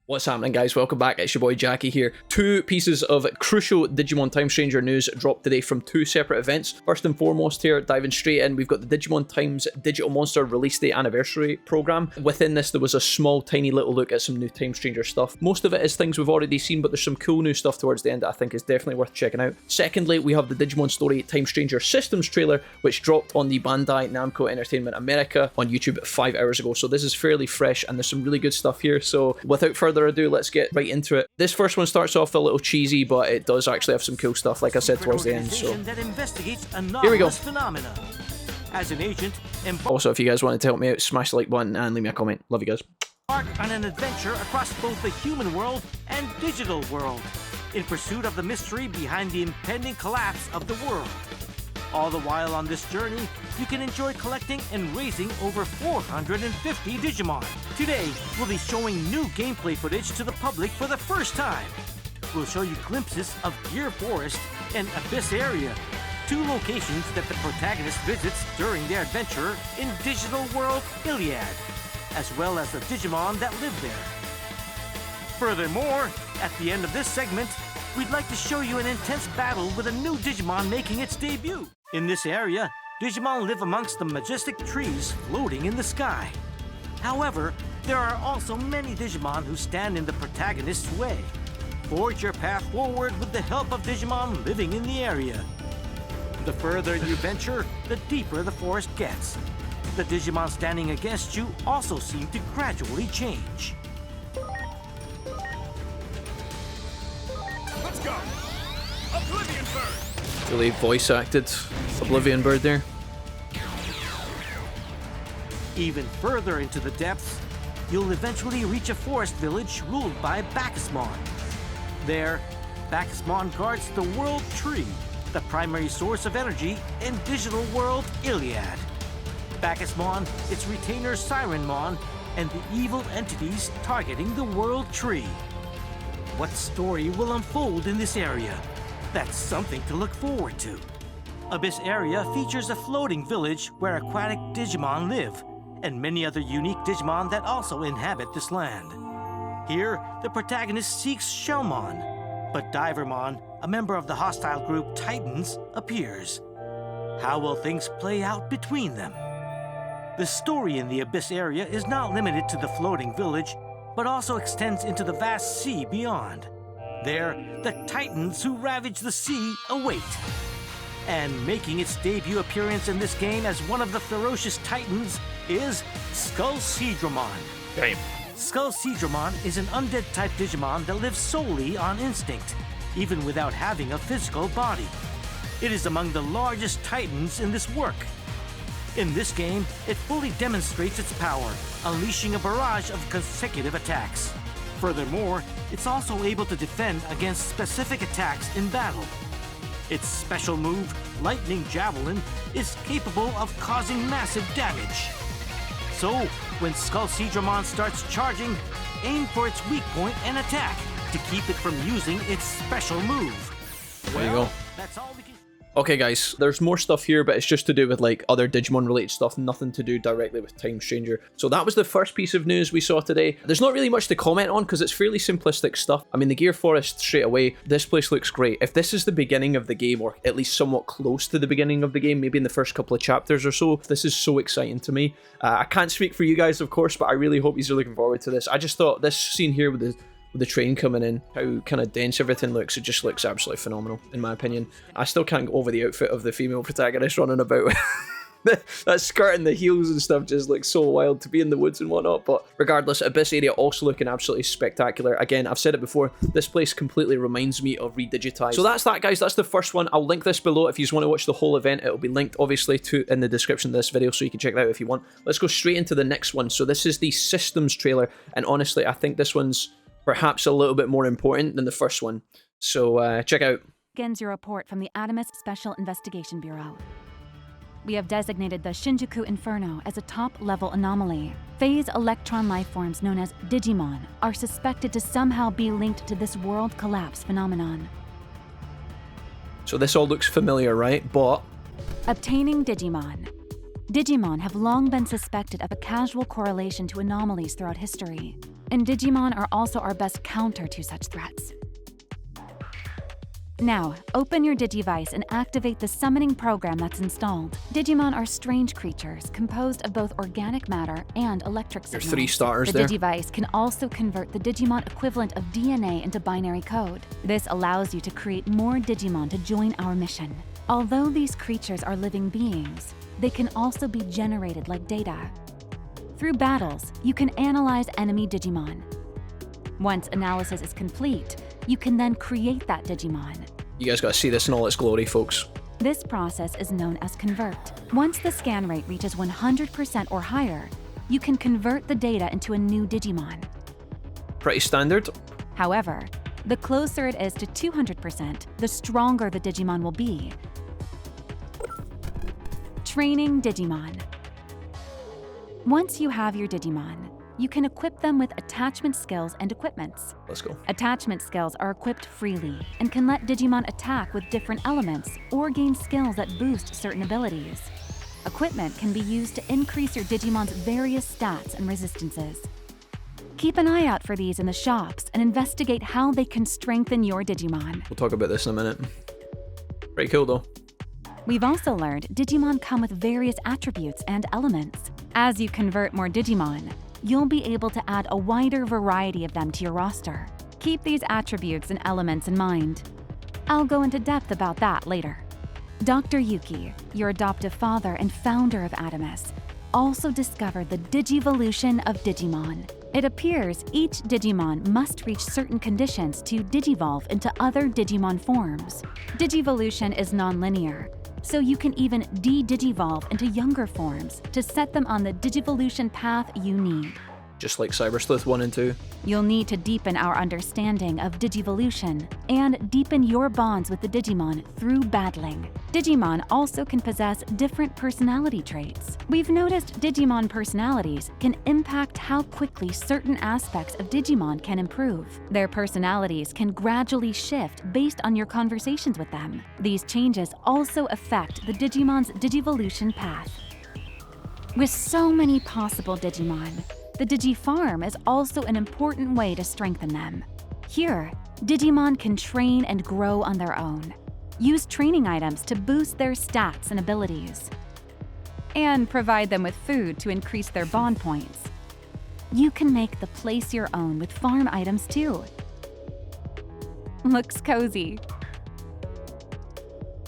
What's happening, guys? Welcome back. It's your boy Jackie here. Two pieces of crucial Digimon Time Stranger news dropped today from two separate events. First and foremost here, diving straight in, we've got the Digimon Times Digital Monster Release Day Anniversary program. Within this, there was a small, tiny little look at some new Time Stranger stuff. Most of it is things we've already seen, but there's some cool new stuff towards the end that I think is definitely worth checking out. Secondly, we have the Digimon Story Time Stranger Systems trailer, which dropped on the Bandai Namco Entertainment America on YouTube 5 hours ago. So this is fairly fresh, and there's some really good stuff here. So without further ado, let's get right into it. This first one starts off a little cheesy, but it does actually have some cool stuff, like I said, towards the end. So here we go. As an agent, also, if you guys wanted to help me out, smash the like button and leave me a comment. Love you guys. Embark on an adventure across both the human world and digital world, in pursuit of the mystery behind the impending collapse of the world. All the while on this journey, you can enjoy collecting and raising over 450 Digimon. Today, we'll be showing new gameplay footage to the public for the first time. We'll show you glimpses of Gear Forest and Abyss Area, two locations that the protagonist visits during their adventure in Digital World Iliad, as well as the Digimon that live there. Furthermore, at the end of this segment, we'd like to show you an intense battle with a new Digimon making its debut. In this area, Digimon live amongst the majestic trees floating in the sky. However, there are also many Digimon who stand in the protagonist's way. Forge your path forward with the help of Digimon living in the area. The further you venture, the deeper the forest gets. The Digimon standing against you also seem to gradually change. Let's go! Oblivion Bird! Really voice acted Oblivion Bird there. Even further into the depths, you'll eventually reach a forest village ruled by Bacchusmon. There, Bacchusmon guards the World Tree, the primary source of energy in Digital World Iliad. Bacchusmon, its retainer Sirenmon, and the evil entities targeting the World Tree. What story will unfold in this area? That's something to look forward to. Abyss Area features a floating village where aquatic Digimon live, and many other unique Digimon that also inhabit this land. Here, the protagonist seeks Shellmon, but Divermon, a member of the hostile group Titans, appears. How will things play out between them? The story in the Abyss Area is not limited to the floating village, but also extends into the vast sea beyond. There, the Titans who ravage the sea await. And making its debut appearance in this game as one of the ferocious Titans is Skullseedramon. Damn. Skullseedramon is an undead-type Digimon that lives solely on instinct, even without having a physical body. It is among the largest Titans in this work. In this game, it fully demonstrates its power, unleashing a barrage of consecutive attacks. Furthermore, it's also able to defend against specific attacks in battle. Its special move, Lightning Javelin, is capable of causing massive damage. So, when Skullseedramon starts charging, aim for its weak point and attack to keep it from using its special move. There you go. That's all we can... Okay, guys, there's more stuff here, but it's just to do with like other Digimon related stuff, nothing to do directly with Time Stranger. So that was the first piece of news we saw today. There's not really much to comment on because it's fairly simplistic stuff. I mean, the Gear Forest straight away, this place looks great. If this is the beginning of the game, or at least somewhat close to the beginning of the game, maybe in the first couple of chapters or so, this is so exciting to me. I can't speak for you guys, of course, but I really hope you're looking forward to this. I just thought this scene here with the train coming in, how kind of dense everything looks, it just looks absolutely phenomenal, in my opinion. I still can't get over the outfit of the female protagonist running about. That skirt and the heels and stuff just looks so wild to be in the woods and whatnot, but regardless, Abyss Area also looking absolutely spectacular. Again, I've said it before, this place completely reminds me of Redigitized. So that's that, guys. That's the first one. I'll link this below if you just want to watch the whole event. It'll be linked, obviously, in the description of this video, so you can check it out if you want. Let's go straight into the next one. So this is the Systems trailer, and honestly, I think this one's perhaps a little bit more important than the first one. So check out. Begins your report from the Adamus Special Investigation Bureau. We have designated the Shinjuku Inferno as a top-level anomaly. Phase electron lifeforms known as Digimon are suspected to somehow be linked to this world collapse phenomenon. So this all looks familiar, right? But Obtaining Digimon. Digimon have long been suspected of a casual correlation to anomalies throughout history, and Digimon are also our best counter to such threats. Now, open your Digivice and activate the summoning program that's installed. Digimon are strange creatures composed of both organic matter and electric signals. There's 3 stars The there. Digivice can also convert the Digimon equivalent of DNA into binary code. This allows you to create more Digimon to join our mission. Although these creatures are living beings, they can also be generated like data. Through battles, you can analyze enemy Digimon. Once analysis is complete, you can then create that Digimon. You guys gotta see this in all its glory, folks. This process is known as convert. Once the scan rate reaches 100% or higher, you can convert the data into a new Digimon. Pretty standard. However, the closer it is to 200%, the stronger the Digimon will be. Training Digimon. Once you have your Digimon, you can equip them with attachment skills and equipments. Let's go. Attachment skills are equipped freely and can let Digimon attack with different elements or gain skills that boost certain abilities. Equipment can be used to increase your Digimon's various stats and resistances. Keep an eye out for these in the shops and investigate how they can strengthen your Digimon. We'll talk about this in a minute. Pretty cool though. We've also learned Digimon come with various attributes and elements. As you convert more Digimon, you'll be able to add a wider variety of them to your roster. Keep these attributes and elements in mind. I'll go into depth about that later. Dr. Yuki, your adoptive father and founder of Adamus, also discovered the Digivolution of Digimon. It appears each Digimon must reach certain conditions to digivolve into other Digimon forms. Digivolution is non-linear, so you can even de-digivolve into younger forms to set them on the Digivolution path you need. Just like Cyber Sleuth 1 and 2. You'll need to deepen our understanding of Digivolution and deepen your bonds with the Digimon through battling. Digimon also can possess different personality traits. We've noticed Digimon personalities can impact how quickly certain aspects of Digimon can improve. Their personalities can gradually shift based on your conversations with them. These changes also affect the Digimon's Digivolution path. With so many possible Digimon, the Digifarm is also an important way to strengthen them. Here, Digimon can train and grow on their own. Use training items to boost their stats and abilities. And provide them with food to increase their bond points. You can make the place your own with farm items too. Looks cozy.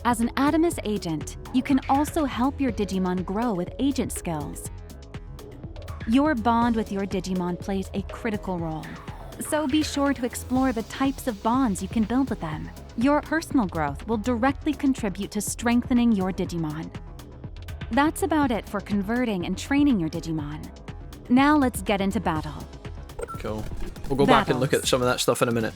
As an Adamus agent, you can also help your Digimon grow with agent skills. Your bond with your Digimon plays a critical role, so be sure to explore the types of bonds you can build with them. Your personal growth will directly contribute to strengthening your Digimon. That's about it for converting and training your Digimon. Now let's get into battle. Cool. We'll go back and look at some of that stuff in a minute.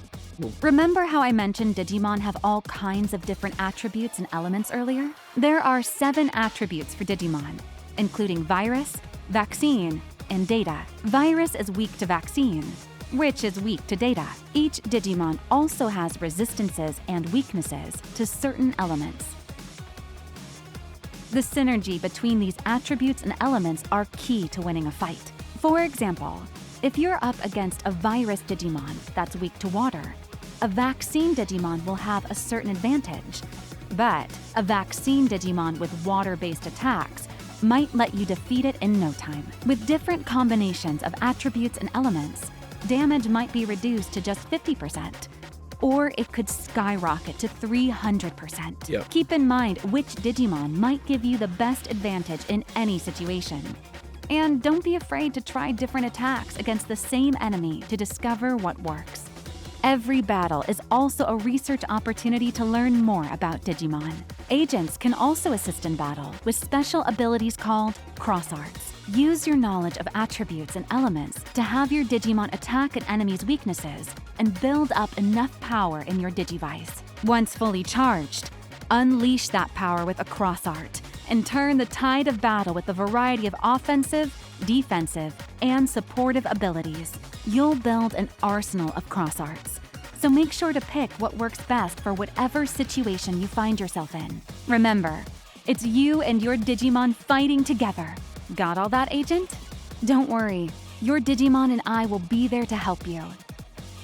Remember how I mentioned Digimon have all kinds of different attributes and elements earlier? There are 7 attributes for Digimon, including Virus, Vaccine, and Data. Virus is weak to Vaccine, which is weak to Data. Each Digimon also has resistances and weaknesses to certain elements. The synergy between these attributes and elements are key to winning a fight. For example, if you're up against a Virus Digimon that's weak to water, a Vaccine Digimon will have a certain advantage. But a Vaccine Digimon with water-based attacks might let you defeat it in no time. With different combinations of attributes and elements, damage might be reduced to just 50%, or it could skyrocket to 300%. Yep. Keep in mind which Digimon might give you the best advantage in any situation. And don't be afraid to try different attacks against the same enemy to discover what works. Every battle is also a research opportunity to learn more about Digimon. Agents can also assist in battle with special abilities called cross arts. Use your knowledge of attributes and elements to have your Digimon attack an enemy's weaknesses and build up enough power in your Digivice. Once fully charged, unleash that power with a cross art and turn the tide of battle with a variety of offensive, defensive, and supportive abilities. You'll build an arsenal of cross arts, so make sure to pick what works best for whatever situation you find yourself in. Remember, It's you and your Digimon fighting together. Got all that, Agent? Don't worry. Your Digimon and I will be there to help you.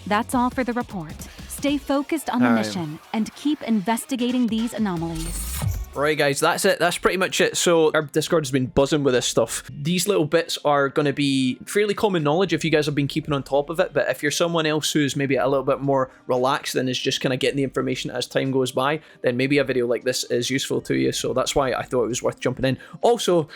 That's all for the report. Stay focused on the mission and keep investigating these anomalies. Right, guys, that's it. That's pretty much it. So our Discord has been buzzing with this stuff. These little bits are going to be fairly common knowledge if you guys have been keeping on top of it. But if you're someone else who's maybe a little bit more relaxed and is just kind of getting the information as time goes by, then maybe a video like this is useful to you. So that's why I thought it was worth jumping in. Also,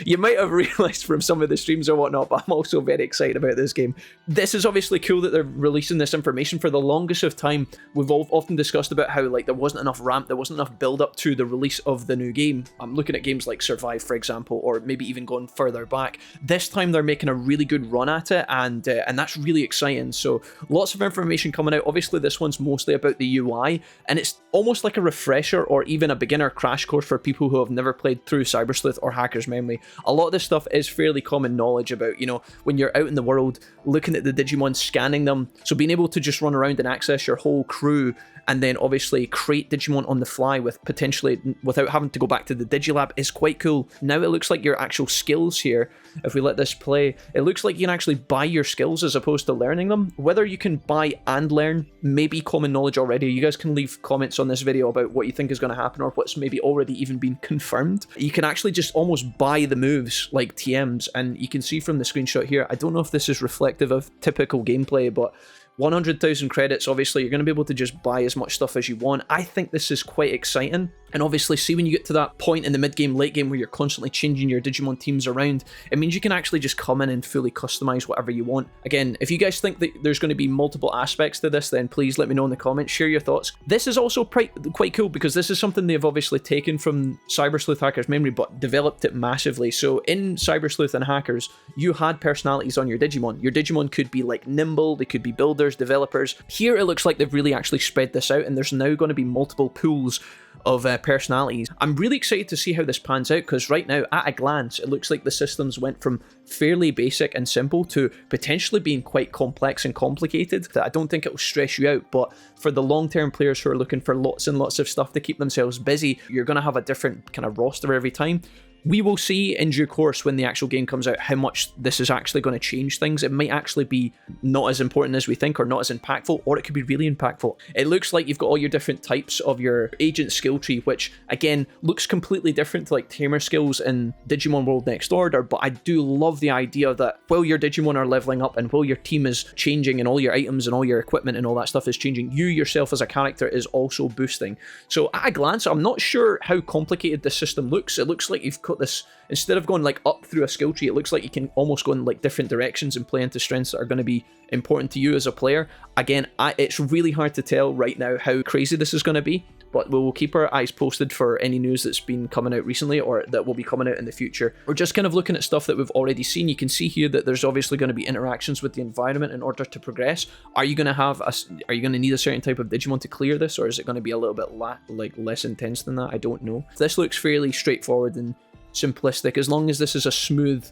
you might have realized from some of the streams or whatnot, but I'm also very excited about this game. This is obviously cool that they're releasing this information. For the longest of time, we've often discussed about how like there wasn't enough ramp, there wasn't enough build up to the release of the new game. I'm looking at games like Survive, for example, or maybe even going further back. This time they're making a really good run at it, and that's really exciting. So lots of information coming out. Obviously this one's mostly about the UI, and it's almost like a refresher or even a beginner crash course for people who have never played through Cyber Sleuth or Hacker's Memory. A lot of this stuff is fairly common knowledge about, you know, when you're out in the world looking at the Digimon, scanning them, so being able to just run around and access your whole crew and then obviously create Digimon on the fly with potentially without having to go back to the Digilab is quite cool. Now it looks like your actual skills here, if we let this play, it looks like you can actually buy your skills as opposed to learning them. Whether you can buy and learn may be common knowledge already. You guys can leave comments on this video about what you think is going to happen or what's maybe already even been confirmed. You can actually just almost buy the moves like TMs, and you can see from the screenshot here, I don't know if this is reflective of typical gameplay, but 100,000 credits, obviously you're going to be able to just buy as much stuff as you want. I think this is quite exciting. And obviously, see, when you get to that point in the mid-game, late-game where you're constantly changing your Digimon teams around, it means you can actually just come in and fully customize whatever you want. Again, if you guys think that there's going to be multiple aspects to this, then please let me know in the comments, share your thoughts. This is also quite cool because this is something they've obviously taken from Cyber Sleuth Hacker's Memory, but developed it massively. So in Cyber Sleuth and Hackers, you had personalities on your Digimon. Your Digimon could be like nimble, they could be builders, developers. Here it looks like they've really actually spread this out, and there's now going to be multiple pools of personalities. I'm really excited to see how this pans out, because right now, at a glance, it looks like the systems went from fairly basic and simple to potentially being quite complex and complicated. I don't think it will stress you out, but for the long-term players who are looking for lots and lots of stuff to keep themselves busy, you're going to have a different kind of roster every time. We will see in due course when the actual game comes out how much this is actually going to change things. It might actually be not as important as we think, or not as impactful, or it could be really impactful. It looks like you've got all your different types of your agent skill tree, which again looks completely different to like tamer skills in Digimon World Next Order, but I do love the idea that while your Digimon are leveling up and while your team is changing and all your items and all your equipment and all that stuff is changing, you yourself as a character is also boosting. So at a glance, I'm not sure how complicated this system looks. It looks like you've got this, instead of going like up through a skill tree, it looks like you can almost go in like different directions and play into strengths that are going to be important to you as a player. Again, it's really hard to tell right now how crazy this is going to be, but we will keep our eyes posted for any news that's been coming out recently or that will be coming out in the future. We're just kind of looking at stuff that we've already seen. You can see here that there's obviously going to be interactions with the environment in order to progress. Are you going to need a certain type of Digimon to clear this, or is it going to be a little bit less intense than that? I don't know. This looks fairly straightforward and simplistic, as long as this is a smooth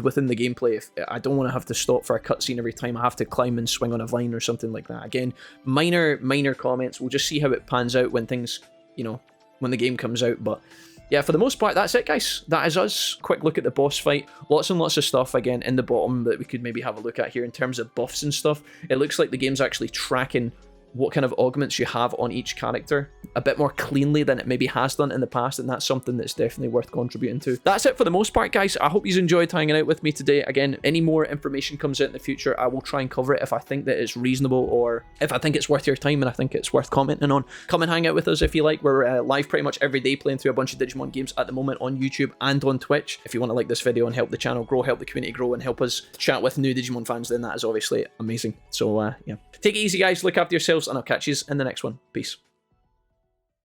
within the gameplay. I don't want to have to stop for a cutscene every time I have to climb and swing on a vine or something like that. Again, minor comments. We'll just see how it pans out when things, you know, when the game comes out. But yeah, for the most part, that's it, guys. That is us. Quick look at the boss fight. Lots and lots of stuff, again, in the bottom that we could maybe have a look at here in terms of buffs and stuff. It looks like the game's actually tracking what kind of augments you have on each character a bit more cleanly than it maybe has done in the past, and that's something that's definitely worth contributing to. That's it for the most part, guys. I hope you enjoyed hanging out with me today. Again, any more information comes out in the future, I will try and cover it if I think that it's reasonable, or if I think it's worth your time and I think it's worth commenting on. Come and hang out with us if you like. We're live pretty much every day playing through a bunch of Digimon games at the moment on YouTube and on Twitch. If you want to like this video and help the channel grow, help the community grow, and help us chat with new Digimon fans, then that is obviously amazing. So yeah, take it easy, guys. Look after yourselves, and I'll catch you in the next one. Peace.